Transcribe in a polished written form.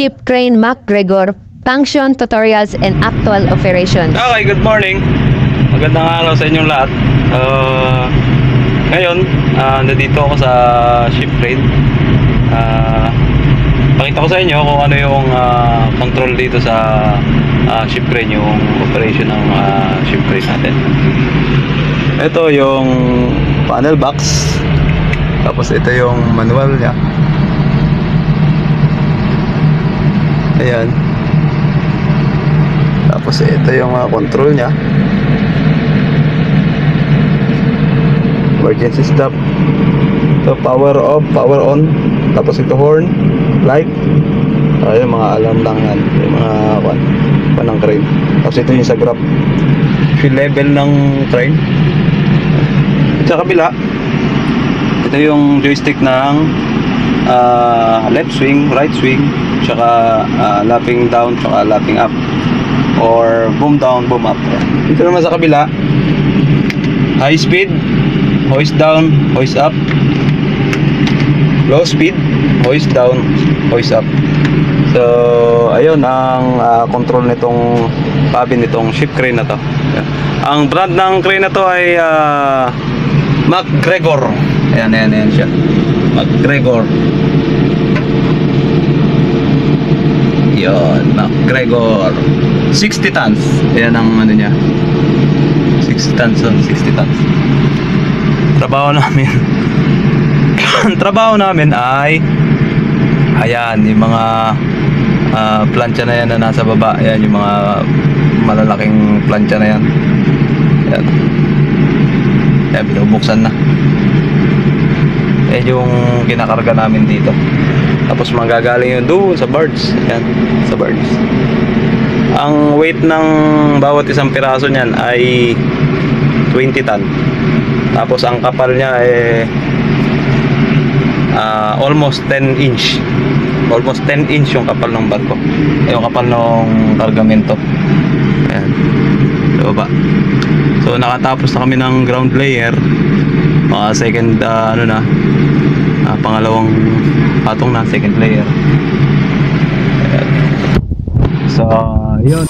Ship Crane MacGregor, function, tutorials, and actual operation. Okay, good morning. Magandang araw sa inyong lahat. Ngayon, nandito ako sa Ship Crane. Pakita ko sa inyo kung ano yung control dito sa Ship Crane, yung operation ng Ship Crane natin. Ito yung panel box. Tapos ito yung manual niya. Ayan. Tapos ito yung control niya. Emergency stop. Ito power off, power on. Tapos ito horn, light. Yung mga alarm lang yan. Yung mga panang crane. Tapos ito yung sa grab. Fuel level ng crane. Sa kabila, ito yung joystick ng left swing, right swing, tsaka lapping down, tsaka lapping up, or boom down, boom up. Ito naman sa kabila, high speed, hoist down, hoist up, low speed, hoist down, hoist up. So ayun ang control nitong cabin nitong Ship Crane na to. Ang brand ng crane na to ay MacGregor. Ayan siya, MacGregor. Yun, MacGregor 60 tons. Ayan ang ano niya, 60 tons, 60 tons. Trabaho namin ang trabaho namin ay ayan, yung mga plancha na yan na nasa baba. Ayan, yung mga malalaking plancha na yan. Ayan, ayan, binubuksan na. Ayan yung kinakarga namin dito. Tapos manggagaling yun doon sa birds. Ayan, sa birds. Ang weight ng bawat isang piraso niyan ay 20 ton. Tapos ang kapal niya ay almost 10 inch. Almost 10 inch yung kapal ng barko. Yung kapal ng kargamento. Ayan, sa baba. So nakatapos na kami ng ground layer. Mga second pangalawang patong na, second layer. Ayan. So yun.